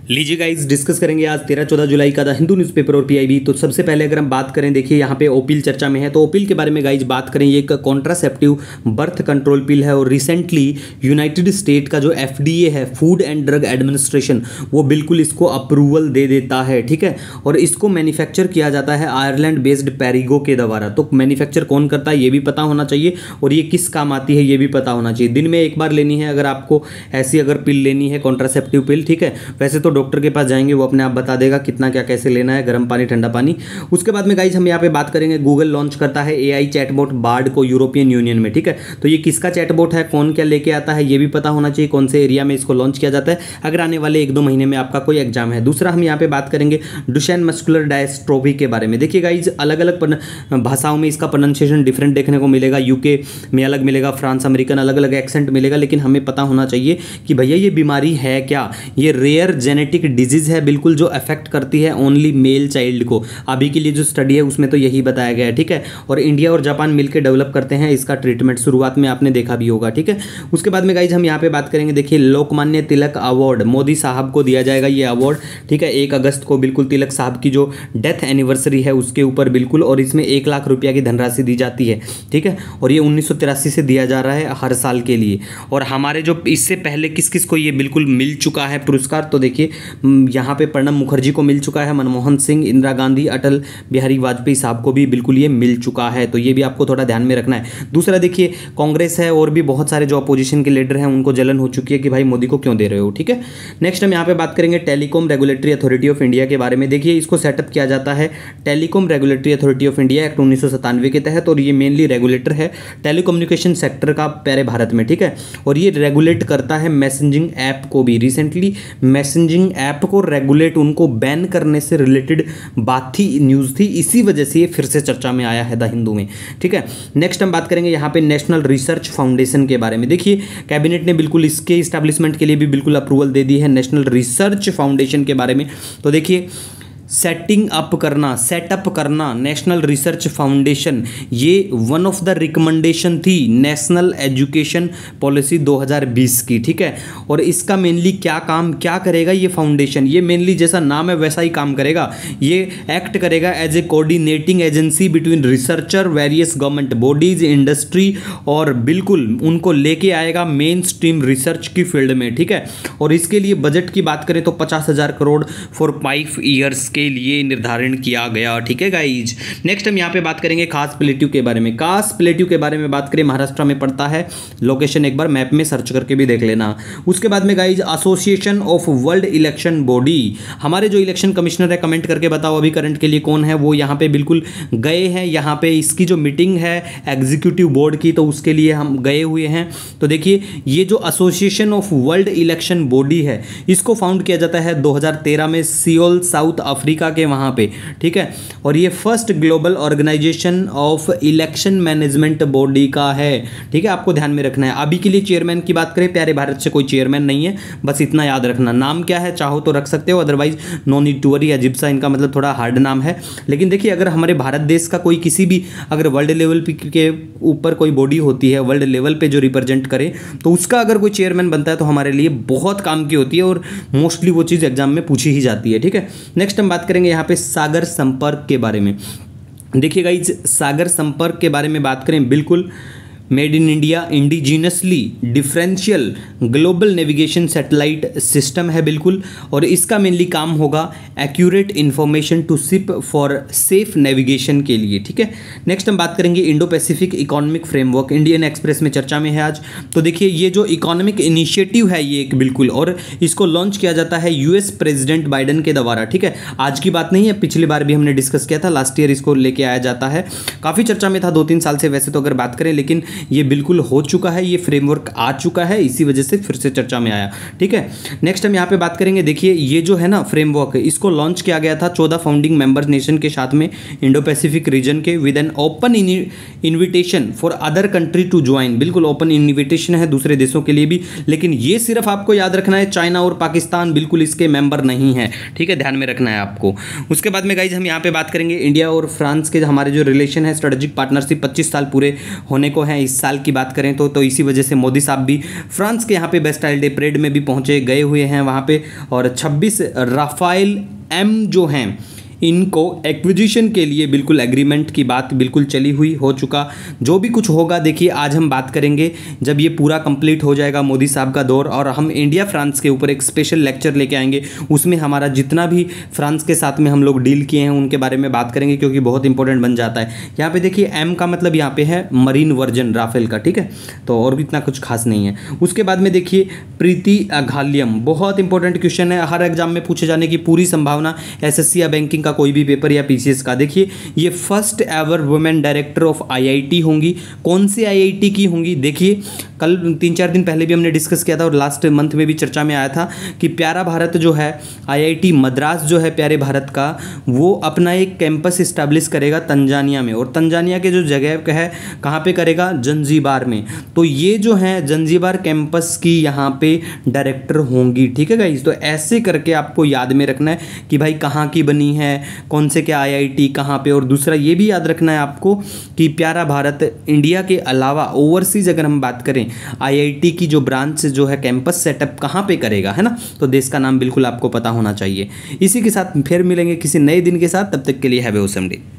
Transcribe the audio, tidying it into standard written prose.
लीजिए guys, discuss करेंगे आज 13-14 जुलाई का द हिंदू न्यूज़पेपर और पीआईबी। तो सबसे पहले अगर हम बात करें, देखिए यहाँ पे ओपिल चर्चा में है, तो ओपिल के बारे में गाइस बात करें। ये एक कॉन्ट्रासेप्टिव बर्थ कंट्रोल पिल है और रिसेंटली यूनाइटेड स्टेट का जो एफडीए है, फूड एंड ड्रग एडमिनिस्ट्रेशन, वो बिल्कुल इसको अप्रूवल दे देता है, ठीक है। और इसको मैन्युफैक्चर किया जाता है आयरलैंड बेस्ड पैरिगो के द्वारा। तो मैन्युफैक्चर कौन करता है ये भी पता होना चाहिए और ये किस काम आती है ये भी पता होना चाहिए। दिन में एक बार लेनी है अगर आपको ऐसी अगर पिल लेनी है, कॉन्ट्रासेप्टिव पिल, ठीक है। वैसे तो डॉक्टर के पास जाएंगे, वो अपने आप बता देगा कितना क्या कैसे लेना है, गर्म पानी ठंडा पानी। उसके बाद में गाइज हम यहाँ पे बात करेंगे, गूगल लॉन्च करता है एआई चैटबॉट बार्ड को यूरोपियन यूनियन में, ठीक है। तो ये किसका चैटबॉट है, कौन क्या लेके आता है ये भी पता होना चाहिए, कौन से एरिया में इसको लॉन्च किया जाता है अगर आने वाले 1-2 महीने में आपका कोई एग्जाम है। दूसरा हम यहाँ पे बात करेंगे डुशेन मस्कुलर डायस्ट्रोफी के बारे में। देखिए गाइज, अलग अलग भाषाओं में इसका प्रोनाउंसिएशन डिफरेंट देखने को मिलेगा, यूके में अलग मिलेगा, फ्रांस अमेरिकन अलग अलग एक्सेंट मिलेगा, लेकिन हमें पता होना चाहिए कि भैया ये बीमारी है क्या। ये रेयर जेनेटिक डिजीज है बिल्कुल, जो अफेक्ट करती है ओनली मेल चाइल्ड को। अभी के लिए जो स्टडी है उसमें तो यही बताया गया है, ठीक है। और इंडिया और जापान मिलकर डेवलप करते हैं इसका ट्रीटमेंट, शुरुआत में आपने देखा भी होगा, ठीक है। उसके बाद में गाइज हम यहाँ पे बात करेंगे, देखिए लोकमान्य तिलक अवार्ड मोदी साहब को दिया जाएगा ये अवार्ड, ठीक है। 1 अगस्त को बिल्कुल तिलक साहब की जो डेथ एनिवर्सरी है उसके ऊपर बिल्कुल, और इसमें 1 लाख रुपया की धनराशि दी जाती है, ठीक है। और ये 1983 से दिया जा रहा है हर साल के लिए। और हमारे जो इससे पहले किस किस को ये बिल्कुल मिल चुका है पुरस्कार, तो देखिए यहाँ पे प्रणब मुखर्जी को मिल चुका है, मनमोहन सिंह, इंदिरा गांधी, अटल बिहारी वाजपेयी साहब को भी बिल्कुल ये मिल चुका है। तो ये भी आपको थोड़ा ध्यान में रखना है। दूसरा देखिए, कांग्रेस है और भी बहुत सारे जो अपोजिशन के लीडर हैं उनको जलन हो चुकी है कि भाई मोदी को क्यों दे रहे हो, ठीक है। नेक्स्ट हम यहाँ पे बात करेंगे telecom regulatory authority of India के बारे में। देखिए इसको सेटअप किया जाता है telecom regulatory authority of India act 1997 के तहत, और ये मेनली रेगुलेटर है टेलीकम्युनिकेशन सेक्टर का प्यारे भारत में, ठीक है। और ये रेगुलेट करता है मैसेजिंग ऐप को भी। रिसेंटली मैसेजिंग ऐप को रेगुलेट, उनको बैन करने से रिलेटेड बात थी, न्यूज़ थी, इसी वजह से ये फिर से चर्चा में आया है द हिंदू में, ठीक है। नेक्स्ट हम बात करेंगे यहाँ पे नेशनल रिसर्च फाउंडेशन के बारे में। देखिए कैबिनेट ने बिल्कुल इसके इस्टेब्लिशमेंट के लिए भी बिल्कुल अप्रूवल दे दी है नेशनल रिसर्च फाउंडेशन के बारे में। तो देखिए सेटअप करना नेशनल रिसर्च फाउंडेशन, ये वन ऑफ द रिकमेंडेशन थी नेशनल एजुकेशन पॉलिसी 2020 की, ठीक है। और इसका मेनली क्या करेगा ये फाउंडेशन, ये मेनली जैसा नाम है वैसा ही काम करेगा। ये एक्ट करेगा as a coordinating agency between researcher, various government bodies, industry, और बिल्कुल उनको लेके आएगा मेन स्ट्रीम रिसर्च की फील्ड में, ठीक है। और इसके लिए बजट की बात करें तो 50,000 करोड़ फॉर 5 ईयर्स के लिए निर्धारण किया गया, ठीक है गाइज। नेक्स्ट हम यहाँ पे बात करेंगे खास प्लेट्यू के बारे में। खास प्लेट्यू के बारे में बात करें, महाराष्ट्र में पड़ता है, लोकेशन एक बार मैप में सर्च करके भी देख लेना। उसके बाद में guys association of world election body, हमारे जो इलेक्शन कमिश्नर है, कमेंट करके बताओ अभी करंट के लिए कौन है वो यहाँ पे बिल्कुल गए हैं। यहाँ पे इसकी जो मीटिंग है एग्जीक्यूटिव बोर्ड की, तो उसके लिए हम गए हुए हैं। तो देखिए ये जो association of world election body है, इसको फाउंड किया जाता है 2013 में सियोल, साउथ अफ्रीका के वहाँ पे, ठीक है। और ये first global organisation of election management body का है, ठीक है। आपको ध्यान में रखना है। अभी के लिए चेयरमैन की बात करें, प्यारे भारत से कोई चेयरमैन नहीं है, बस इतना याद रखना। नाम क्या है चाहो तो रख सकते हो, otherwise no need to worry. अजीब सा इनका मतलब थोड़ा हार्ड नाम है, लेकिन देखिए अगर हमारे भारत देश का कोई किसी भी अगर वर्ल्ड लेवल के ऊपर कोई बॉडी होती है, वर्ल्ड लेवल पे जो रिप्रेजेंट करे, तो उसका अगर कोई चेयरमैन बनता है तो हमारे लिए बहुत काम की होती है और मोस्टली वो चीज़ एग्जाम में पूछी ही जाती है, ठीक है। नेक्स्ट हम बात करेंगे यहाँ पे सागर संपर्क के बारे में। देखिए गाइज, सागर संपर्क के बारे में बात करें, बिल्कुल made in India indigenously differential global navigation satellite system है बिल्कुल। और इसका मेनली काम होगा accurate information to ship for safe navigation के लिए, ठीक है। नेक्स्ट हम बात करेंगे Indo Pacific economic framework, Indian Express में चर्चा में है आज। तो देखिए ये जो इकोनॉमिक इनिशिएटिव है ये एक बिल्कुल, और इसको लॉन्च किया जाता है यूएस प्रेसिडेंट बाइडन के द्वारा, ठीक है। आज की बात नहीं है, पिछली बार भी हमने डिस्कस किया था, लास्ट ईयर इसको लेके आया जाता है। काफ़ी चर्चा में था 2-3 साल से वैसे तो अगर बात करें, लेकिन ये बिल्कुल हो चुका है, ये फ्रेमवर्क आ चुका है, इसी वजह से फिर से चर्चा में आया, ठीक है। नेक्स्ट हम यहाँ पे बात करेंगे, देखिए ये जो है ना फ्रेमवर्क, इसको लॉन्च किया गया था 14 फाउंडिंग मेंबर नेशन के साथ में इंडो पैसिफिक रीजन के, with an open invitation for other country to join. बिल्कुल ओपन इन्विटेशन है दूसरे देशों के लिए भी, लेकिन ये सिर्फ आपको याद रखना है चाइना और पाकिस्तान बिल्कुल इसके मेंबर नहीं है, ठीक है, ध्यान में रखना है आपको। उसके बाद में गाइज हम यहाँ पे बात करेंगे इंडिया और फ्रांस के हमारे जो रिलेशन है, स्ट्रेटेजिक पार्टनरशिप 25 साल पूरे होने को है इस साल की बात करें तो इसी वजह से मोदी साहब भी फ्रांस के यहाँ पे बेस्टाइल डे परेड में भी पहुँचे गए हुए हैं वहाँ पे। और 26 राफेल M जो हैं इनको एक्विजिशन के लिए बिल्कुल एग्रीमेंट की बात बिल्कुल चली हुई हो चुका। जो भी कुछ होगा देखिए आज हम बात करेंगे जब ये पूरा कंप्लीट हो जाएगा मोदी साहब का दौर, और हम इंडिया फ्रांस के ऊपर एक स्पेशल लेक्चर लेके आएंगे। उसमें हमारा जितना भी फ्रांस के साथ में हम लोग डील किए हैं उनके बारे में बात करेंगे, क्योंकि बहुत इंपॉर्टेंट बन जाता है। यहाँ पे देखिए M का मतलब यहाँ पे है मरीन वर्जन राफेल का, ठीक है, तो और भी इतना कुछ खास नहीं है। उसके बाद में देखिए प्रीति घालियम, बहुत इंपॉर्टेंट क्वेश्चन है, हर एग्जाम में पूछे जाने की पूरी संभावना, SSC या बैंकिंग का कोई भी पेपर या PCS का। देखिए ये first ever women director of IIT होंगी। कौन से IIT की होंगी? देखिए कल 3-4 दिन पहले भी हमने डिस्कस किया था और लास्ट मंथ में भी चर्चा में आया था कि प्यारा भारत जो है IIT मद्रास जो है प्यारे भारत का, वो अपना एक कैंपस इस्टेब्लिश करेगा तंजानिया में। और तंजानिया के जो जगह है कहाँ पे करेगा? जंजीबार में। तो ये जो है जंजीबार कैंपस की यहाँ पे डायरेक्टर होंगी, ठीक है गाइस। तो ऐसे करके आपको याद में रखना है कि भाई कहाँ की बनी है, कौन से क्या IIT कहाँ पे। और दूसरा ये भी याद रखना है आपको कि प्यारा भारत इंडिया के अलावा ओवरसीज अगर हम बात करें IIT की जो ब्रांच जो है कैंपस सेटअप कहाँ पे करेगा, है ना। तो देश का नाम बिल्कुल आपको पता होना चाहिए। इसी के साथ फिर मिलेंगे किसी नए दिन के साथ, तब तक के लिए हैव ए ऑसम डे।